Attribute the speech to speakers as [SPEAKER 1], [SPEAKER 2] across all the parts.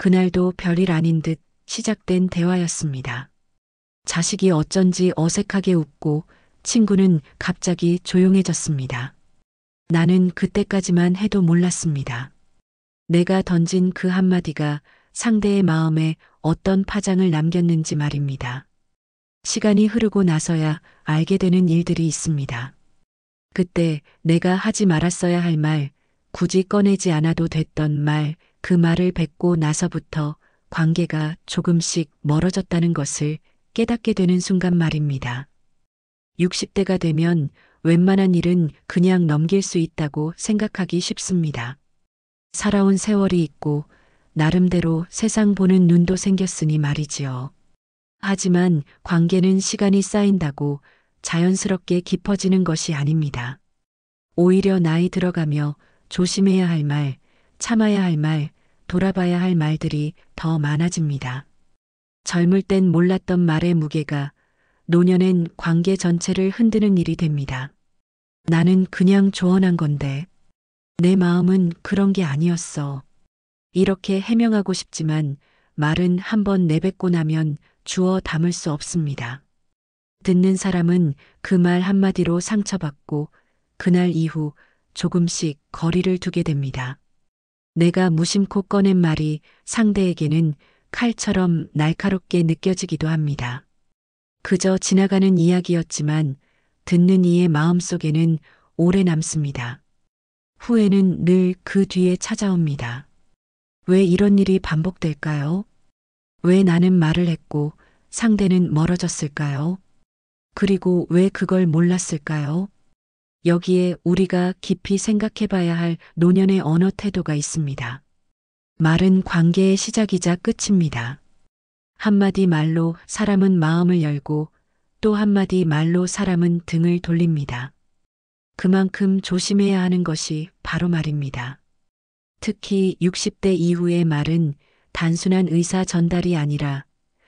[SPEAKER 1] 그날도 별일 아닌 듯 시작된 대화였습니다. 자식이 어쩐지 어색하게 웃고 친구는 갑자기 조용해졌습니다. 나는 그때까지만 해도 몰랐습니다. 내가 던진 그 한마디가 상대의 마음에 어떤 파장을 남겼는지 말입니다. 시간이 흐르고 나서야 알게 되는 일들이 있습니다. 그때 내가 하지 말았어야 할 말, 굳이 꺼내지 않아도 됐던 말, 그 말을 뱉고 나서부터 관계가 조금씩 멀어졌다는 것을 깨닫게 되는 순간 말입니다. 60대가 되면 웬만한 일은 그냥 넘길 수 있다고 생각하기 쉽습니다. 살아온 세월이 있고 나름대로 세상 보는 눈도 생겼으니 말이지요. 하지만 관계는 시간이 쌓인다고 자연스럽게 깊어지는 것이 아닙니다. 오히려 나이 들어가며 조심해야 할 말, 참아야 할 말, 돌아봐야 할 말들이 더 많아집니다. 젊을 땐 몰랐던 말의 무게가 노년엔 관계 전체를 흔드는 일이 됩니다. 나는 그냥 조언한 건데 내 마음은 그런 게 아니었어. 이렇게 해명하고 싶지만 말은 한번 내뱉고 나면 주워 담을 수 없습니다. 듣는 사람은 그 말 한마디로 상처받고 그날 이후 조금씩 거리를 두게 됩니다. 내가 무심코 꺼낸 말이 상대에게는 칼처럼 날카롭게 느껴지기도 합니다. 그저 지나가는 이야기였지만 듣는 이의 마음속에는 오래 남습니다. 후회는 늘 그 뒤에 찾아옵니다. 왜 이런 일이 반복될까요? 왜 나는 말을 했고 상대는 멀어졌을까요? 그리고 왜 그걸 몰랐을까요? 여기에 우리가 깊이 생각해 봐야 할 노년의 언어 태도가 있습니다. 말은 관계의 시작이자 끝입니다. 한마디 말로 사람은 마음을 열고 또 한마디 말로 사람은 등을 돌립니다. 그만큼 조심해야 하는 것이 바로 말입니다. 특히 60대 이후의 말은 단순한 의사 전달이 아니라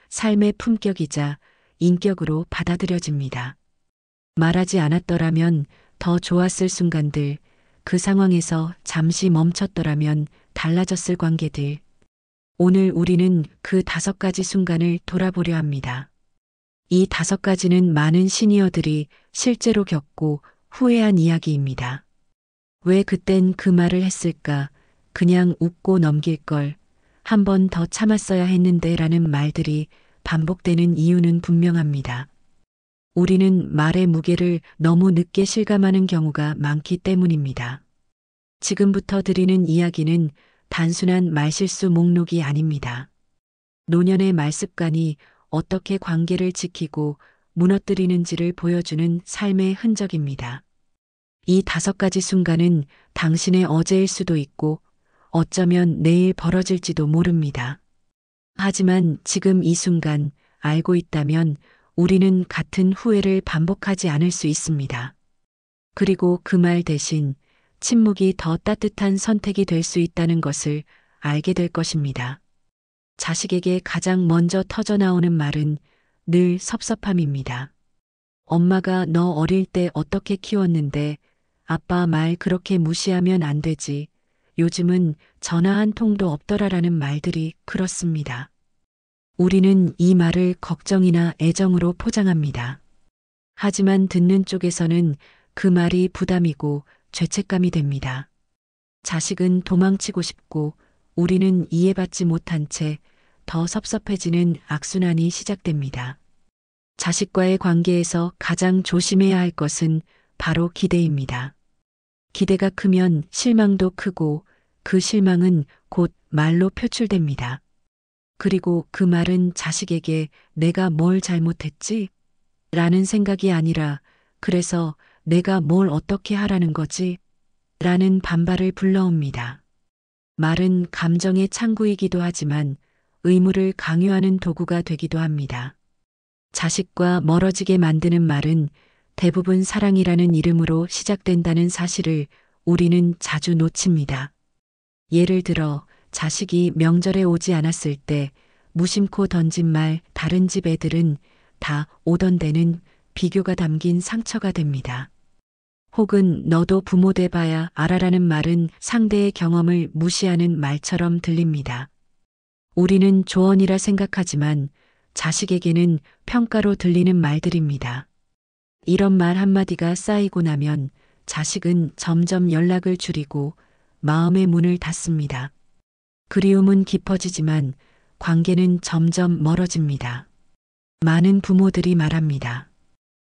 [SPEAKER 1] 삶의 품격이자 인격으로 받아들여집니다. 말하지 않았더라면 더 좋았을 순간들, 그 상황에서 잠시 멈췄더라면 달라졌을 관계들. 오늘 우리는 그 5가지 순간을 돌아보려 합니다. 이 5가지는 많은 시니어들이 실제로 겪고 후회한 이야기입니다. 왜 그땐 그 말을 했을까? 그냥 웃고 넘길 걸. 한 번 더 참았어야 했는데 라는 말들이 반복되는 이유는 분명합니다. 우리는 말의 무게를 너무 늦게 실감하는 경우가 많기 때문입니다. 지금부터 드리는 이야기는 단순한 말실수 목록이 아닙니다. 노년의 말습관이 어떻게 관계를 지키고 무너뜨리는지를 보여주는 삶의 흔적입니다. 이 5가지 순간은 당신의 어제일 수도 있고 어쩌면 내일 벌어질지도 모릅니다. 하지만 지금 이 순간 알고 있다면 우리는 같은 후회를 반복하지 않을 수 있습니다. 그리고 그 말 대신 침묵이 더 따뜻한 선택이 될 수 있다는 것을 알게 될 것입니다. 자식에게 가장 먼저 터져나오는 말은 늘 섭섭함입니다. 엄마가 너 어릴 때 어떻게 키웠는데 아빠 말 그렇게 무시하면 안 되지. 요즘은 전화 한 통도 없더라라는 말들이 그렇습니다. 우리는 이 말을 걱정이나 애정으로 포장합니다. 하지만 듣는 쪽에서는 그 말이 부담이고 죄책감이 됩니다. 자식은 도망치고 싶고 우리는 이해받지 못한 채 더 섭섭해지는 악순환이 시작됩니다. 자식과의 관계에서 가장 조심해야 할 것은 바로 기대입니다. 기대가 크면 실망도 크고 그 실망은 곧 말로 표출됩니다. 그리고 그 말은 자식에게 내가 뭘 잘못했지? 라는 생각이 아니라 그래서 내가 뭘 어떻게 하라는 거지? 라는 반발을 불러옵니다. 말은 감정의 창구이기도 하지만 의무를 강요하는 도구가 되기도 합니다. 자식과 멀어지게 만드는 말은 대부분 사랑이라는 이름으로 시작된다는 사실을 우리는 자주 놓칩니다. 예를 들어 자식이 명절에 오지 않았을 때 무심코 던진 말 다른 집 애들은 다 오던 데는 비교가 담긴 상처가 됩니다. 혹은 너도 부모 돼봐야 알아라는 말은 상대의 경험을 무시하는 말처럼 들립니다. 우리는 조언이라 생각하지만 자식에게는 평가로 들리는 말들입니다. 이런 말 한마디가 쌓이고 나면 자식은 점점 연락을 줄이고 마음의 문을 닫습니다. 그리움은 깊어지지만 관계는 점점 멀어집니다. 많은 부모들이 말합니다.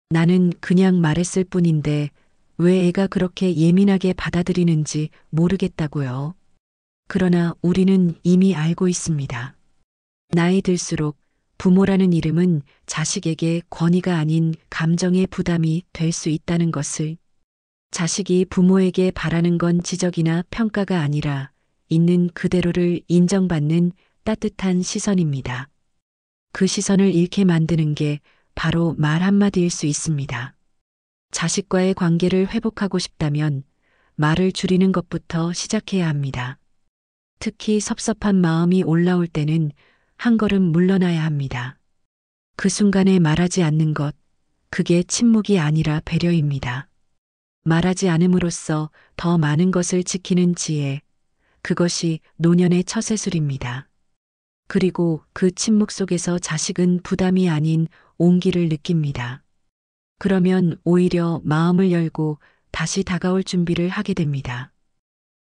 [SPEAKER 1] 나는 그냥 말했을 뿐인데 왜 애가 그렇게 예민하게 받아들이는지 모르겠다고요. 그러나 우리는 이미 알고 있습니다. 나이 들수록 부모라는 이름은 자식에게 권위가 아닌 감정의 부담이 될 수 있다는 것을, 자식이 부모에게 바라는 건 지적이나 평가가 아니라 있는 그대로를 인정받는 따뜻한 시선입니다. 그 시선을 잃게 만드는 게 바로 말 한마디일 수 있습니다. 자식과의 관계를 회복하고 싶다면 말을 줄이는 것부터 시작해야 합니다. 특히 섭섭한 마음이 올라올 때는 한 걸음 물러나야 합니다. 그 순간에 말하지 않는 것, 그게 침묵이 아니라 배려입니다. 말하지 않음으로써 더 많은 것을 지키는 지혜, 그것이 노년의 처세술입니다. 그리고 그 침묵 속에서 자식은 부담이 아닌 온기를 느낍니다. 그러면 오히려 마음을 열고 다시 다가올 준비를 하게 됩니다.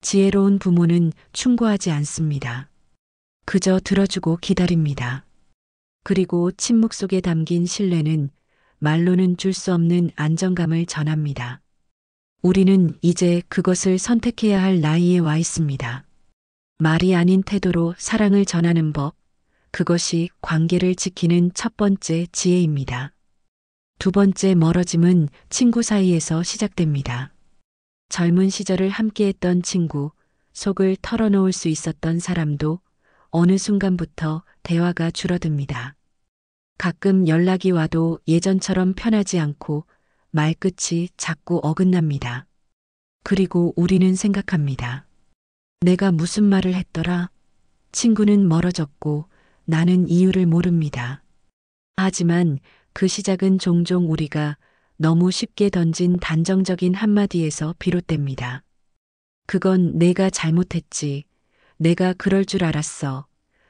[SPEAKER 1] 지혜로운 부모는 충고하지 않습니다. 그저 들어주고 기다립니다. 그리고 침묵 속에 담긴 신뢰는 말로는 줄 수 없는 안정감을 전합니다. 우리는 이제 그것을 선택해야 할 나이에 와 있습니다. 말이 아닌 태도로 사랑을 전하는 법, 그것이 관계를 지키는 첫 번째 지혜입니다. 두 번째 멀어짐은 친구 사이에서 시작됩니다. 젊은 시절을 함께했던 친구, 속을 털어놓을 수 있었던 사람도 어느 순간부터 대화가 줄어듭니다. 가끔 연락이 와도 예전처럼 편하지 않고 말끝이 자꾸 어긋납니다. 그리고 우리는 생각합니다. 내가 무슨 말을 했더라? 친구는 멀어졌고 나는 이유를 모릅니다. 하지만 그 시작은 종종 우리가 너무 쉽게 던진 단정적인 한마디에서 비롯됩니다. 그건 내가 잘못했지. 내가 그럴 줄 알았어.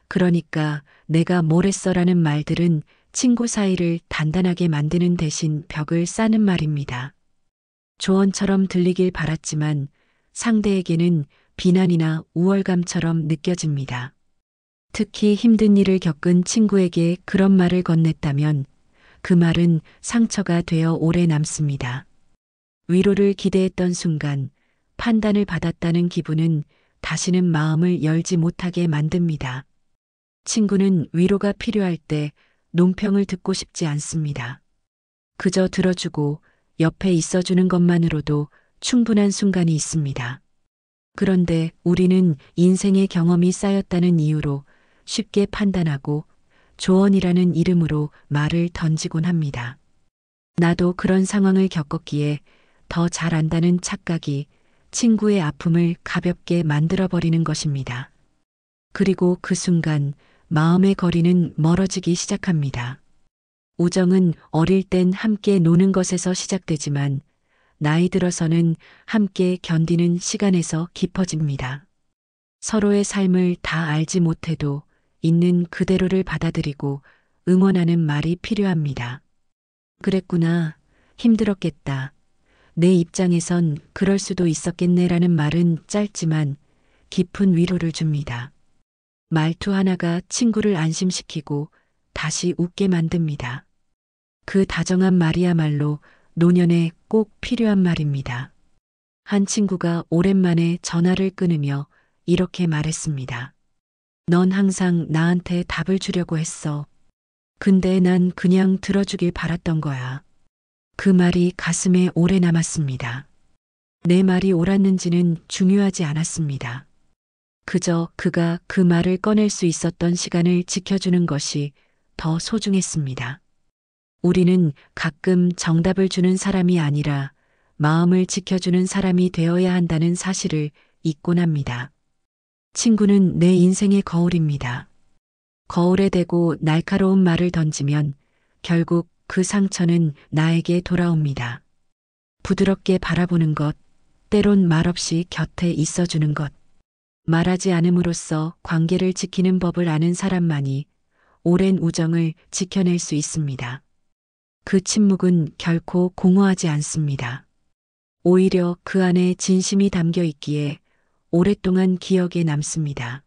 [SPEAKER 1] 그러니까 내가 뭘 했어라는 말들은 친구 사이를 단단하게 만드는 대신 벽을 쌓는 말입니다. 조언처럼 들리길 바랐지만 상대에게는 비난이나 우월감처럼 느껴집니다. 특히 힘든 일을 겪은 친구에게 그런 말을 건넸다면 그 말은 상처가 되어 오래 남습니다. 위로를 기대했던 순간 판단을 받았다는 기분은 다시는 마음을 열지 못하게 만듭니다. 친구는 위로가 필요할 때 논평을 듣고 싶지 않습니다. 그저 들어주고 옆에 있어주는 것만으로도 충분한 순간이 있습니다. 그런데 우리는 인생의 경험이 쌓였다는 이유로 쉽게 판단하고 조언이라는 이름으로 말을 던지곤 합니다. 나도 그런 상황을 겪었기에 더 잘 안다는 착각이 친구의 아픔을 가볍게 만들어버리는 것입니다. 그리고 그 순간 마음의 거리는 멀어지기 시작합니다. 우정은 어릴 땐 함께 노는 것에서 시작되지만 나이 들어서는 함께 견디는 시간에서 깊어집니다. 서로의 삶을 다 알지 못해도 있는 그대로를 받아들이고 응원하는 말이 필요합니다. 그랬구나. 힘들었겠다. 내 입장에선 그럴 수도 있었겠네라는 말은 짧지만 깊은 위로를 줍니다. 말투 하나가 친구를 안심시키고 다시 웃게 만듭니다. 그 다정한 말이야말로 노년에 꼭 필요한 말입니다. 한 친구가 오랜만에 전화를 끊으며 이렇게 말했습니다. 넌 항상 나한테 답을 주려고 했어. 근데 난 그냥 들어주길 바랐던 거야. 그 말이 가슴에 오래 남았습니다. 내 말이 옳았는지는 중요하지 않았습니다. 그저 그가 그 말을 꺼낼 수 있었던 시간을 지켜주는 것이 더 소중했습니다. 우리는 가끔 정답을 주는 사람이 아니라 마음을 지켜주는 사람이 되어야 한다는 사실을 잊곤 합니다. 친구는 내 인생의 거울입니다. 거울에 대고 날카로운 말을 던지면 결국 그 상처는 나에게 돌아옵니다. 부드럽게 바라보는 것, 때론 말없이 곁에 있어주는 것. 말하지 않음으로써 관계를 지키는 법을 아는 사람만이 오랜 우정을 지켜낼 수 있습니다. 그 침묵은 결코 공허하지 않습니다. 오히려 그 안에 진심이 담겨 있기에 오랫동안 기억에 남습니다.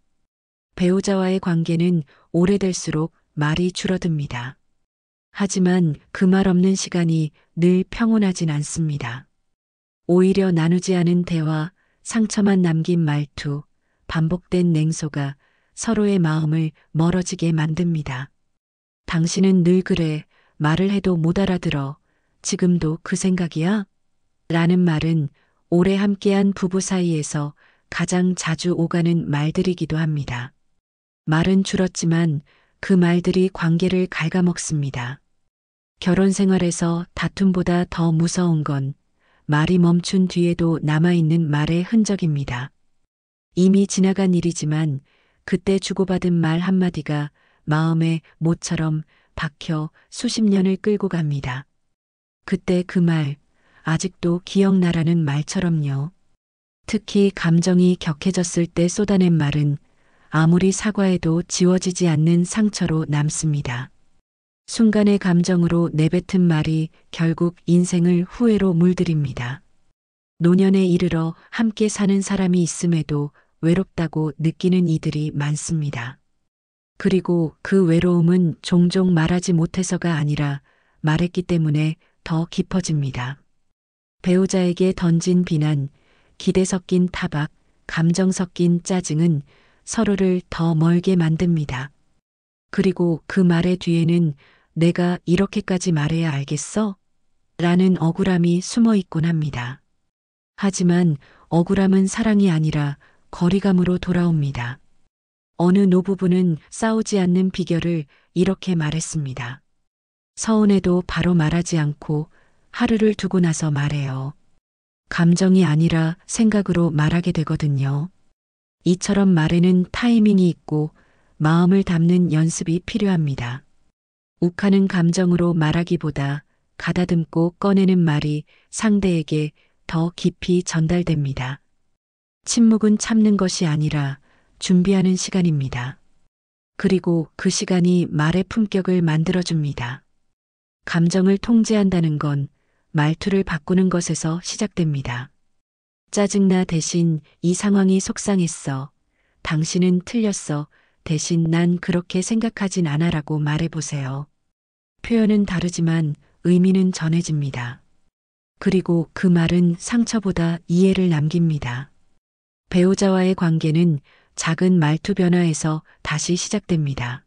[SPEAKER 1] 배우자와의 관계는 오래될수록 말이 줄어듭니다. 하지만 그 말 없는 시간이 늘 평온하진 않습니다. 오히려 나누지 않은 대화, 상처만 남긴 말투, 반복된 냉소가 서로의 마음을 멀어지게 만듭니다. 당신은 늘 그래, 말을 해도 못 알아들어. 지금도 그 생각이야? 라는 말은 오래 함께한 부부 사이에서 가장 자주 오가는 말들이기도 합니다. 말은 줄었지만 그 말들이 관계를 갉아먹습니다. 결혼 생활에서 다툼보다 더 무서운 건 말이 멈춘 뒤에도 남아있는 말의 흔적입니다. 이미 지나간 일이지만 그때 주고받은 말 한마디가 마음에 못처럼 박혀 수십 년을 끌고 갑니다. 그때 그 말, 아직도 기억나라는 말처럼요. 특히 감정이 격해졌을 때 쏟아낸 말은 아무리 사과해도 지워지지 않는 상처로 남습니다. 순간의 감정으로 내뱉은 말이 결국 인생을 후회로 물들입니다. 노년에 이르러 함께 사는 사람이 있음에도 외롭다고 느끼는 이들이 많습니다. 그리고 그 외로움은 종종 말하지 못해서가 아니라 말했기 때문에 더 깊어집니다. 배우자에게 던진 비난, 기대 섞인 타박, 감정 섞인 짜증은 서로를 더 멀게 만듭니다. 그리고 그 말의 뒤에는 내가 이렇게까지 말해야 알겠어? 라는 억울함이 숨어 있곤 합니다. 하지만 억울함은 사랑이 아니라 거리감으로 돌아옵니다. 어느 노부부는 싸우지 않는 비결을 이렇게 말했습니다. 서운해도 바로 말하지 않고 하루를 두고 나서 말해요. 감정이 아니라 생각으로 말하게 되거든요. 이처럼 말에는 타이밍이 있고 마음을 담는 연습이 필요합니다. 욱하는 감정으로 말하기보다 가다듬고 꺼내는 말이 상대에게 더 깊이 전달됩니다. 침묵은 참는 것이 아니라 준비하는 시간입니다. 그리고 그 시간이 말의 품격을 만들어줍니다. 감정을 통제한다는 건 말투를 바꾸는 것에서 시작됩니다. 짜증나 대신 이 상황이 속상했어. 당신은 틀렸어. 대신 난 그렇게 생각하진 않아라고 말해보세요. 표현은 다르지만 의미는 전해집니다. 그리고 그 말은 상처보다 이해를 남깁니다. 배우자와의 관계는 작은 말투 변화에서 다시 시작됩니다.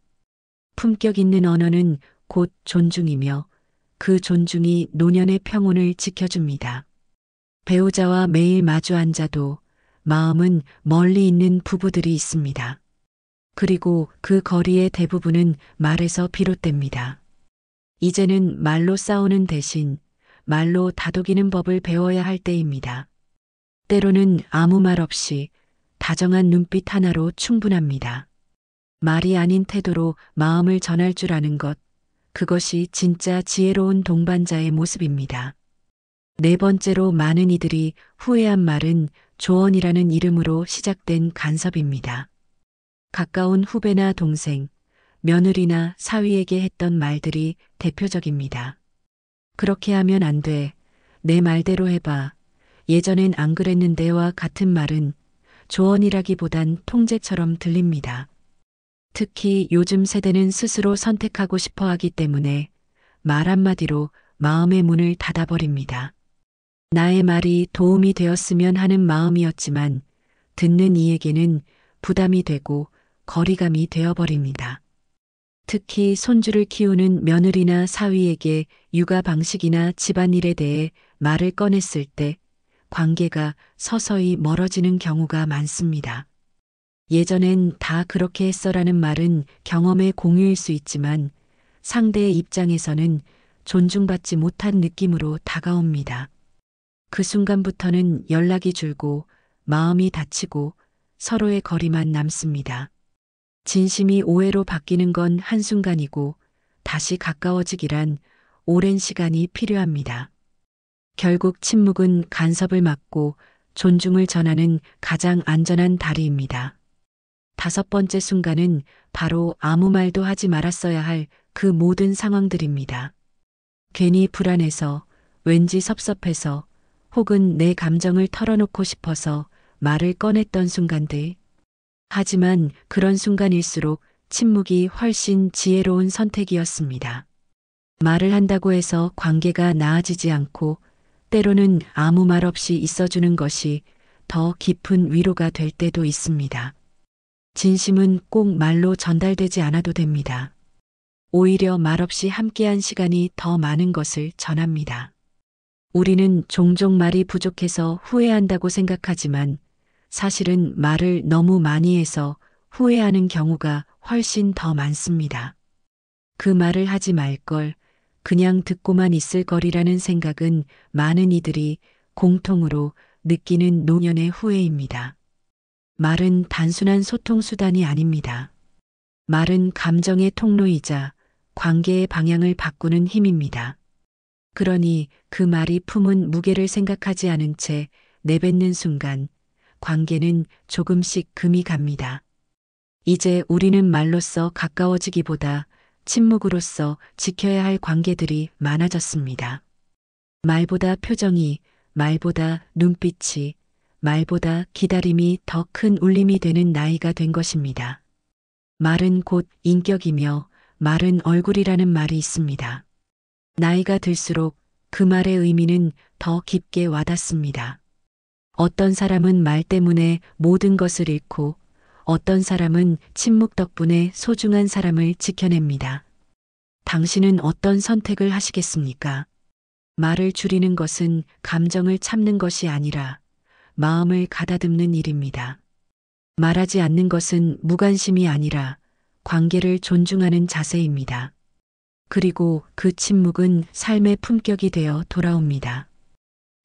[SPEAKER 1] 품격 있는 언어는 곧 존중이며 그 존중이 노년의 평온을 지켜줍니다. 배우자와 매일 마주 앉아도 마음은 멀리 있는 부부들이 있습니다. 그리고 그 거리의 대부분은 말에서 비롯됩니다. 이제는 말로 싸우는 대신 말로 다독이는 법을 배워야 할 때입니다. 때로는 아무 말 없이 다정한 눈빛 하나로 충분합니다. 말이 아닌 태도로 마음을 전할 줄 아는 것, 그것이 진짜 지혜로운 동반자의 모습입니다. 네 번째로 많은 이들이 후회한 말은 조언이라는 이름으로 시작된 간섭입니다. 가까운 후배나 동생, 며느리나 사위에게 했던 말들이 대표적입니다. 그렇게 하면 안 돼. 내 말대로 해봐. 예전엔 안 그랬는데와 같은 말은 조언이라기보단 통제처럼 들립니다. 특히 요즘 세대는 스스로 선택하고 싶어 하기 때문에 말 한마디로 마음의 문을 닫아버립니다. 나의 말이 도움이 되었으면 하는 마음이었지만 듣는 이에게는 부담이 되고 거리감이 되어버립니다. 특히 손주를 키우는 며느리나 사위에게 육아 방식이나 집안일에 대해 말을 꺼냈을 때 관계가 서서히 멀어지는 경우가 많습니다. 예전엔 다 그렇게 했어라는 말은 경험의 공유일 수 있지만 상대의 입장에서는 존중받지 못한 느낌으로 다가옵니다. 그 순간부터는 연락이 줄고 마음이 다치고 서로의 거리만 남습니다. 진심이 오해로 바뀌는 건 한순간이고 다시 가까워지기란 오랜 시간이 필요합니다. 결국 침묵은 간섭을 막고 존중을 전하는 가장 안전한 다리입니다. 다섯 번째 순간은 바로 아무 말도 하지 말았어야 할 그 모든 상황들입니다. 괜히 불안해서, 왠지 섭섭해서, 혹은 내 감정을 털어놓고 싶어서 말을 꺼냈던 순간들. 하지만 그런 순간일수록 침묵이 훨씬 지혜로운 선택이었습니다. 말을 한다고 해서 관계가 나아지지 않고 때로는 아무 말 없이 있어주는 것이 더 깊은 위로가 될 때도 있습니다. 진심은 꼭 말로 전달되지 않아도 됩니다. 오히려 말없이 함께한 시간이 더 많은 것을 전합니다. 우리는 종종 말이 부족해서 후회한다고 생각하지만 사실은 말을 너무 많이 해서 후회하는 경우가 훨씬 더 많습니다. 그 말을 하지 말 걸, 그냥 듣고만 있을 거리라는 생각은 많은 이들이 공통으로 느끼는 노년의 후회입니다. 말은 단순한 소통 수단이 아닙니다. 말은 감정의 통로이자 관계의 방향을 바꾸는 힘입니다. 그러니 그 말이 품은 무게를 생각하지 않은 채 내뱉는 순간 관계는 조금씩 금이 갑니다. 이제 우리는 말로써 가까워지기보다 침묵으로써 지켜야 할 관계들이 많아졌습니다. 말보다 표정이, 말보다 눈빛이, 말보다 기다림이 더 큰 울림이 되는 나이가 된 것입니다. 말은 곧 인격이며 말은 얼굴이라는 말이 있습니다. 나이가 들수록 그 말의 의미는 더 깊게 와닿습니다. 어떤 사람은 말 때문에 모든 것을 잃고 어떤 사람은 침묵 덕분에 소중한 사람을 지켜냅니다. 당신은 어떤 선택을 하시겠습니까? 말을 줄이는 것은 감정을 참는 것이 아니라 마음을 가다듬는 일입니다. 말하지 않는 것은 무관심이 아니라 관계를 존중하는 자세입니다. 그리고 그 침묵은 삶의 품격이 되어 돌아옵니다.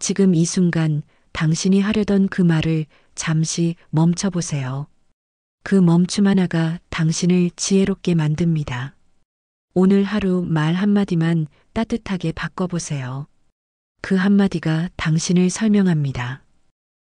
[SPEAKER 1] 지금 이 순간 당신이 하려던 그 말을 잠시 멈춰보세요. 그 멈춤 하나가 당신을 지혜롭게 만듭니다. 오늘 하루 말 한마디만 따뜻하게 바꿔보세요. 그 한마디가 당신을 설명합니다.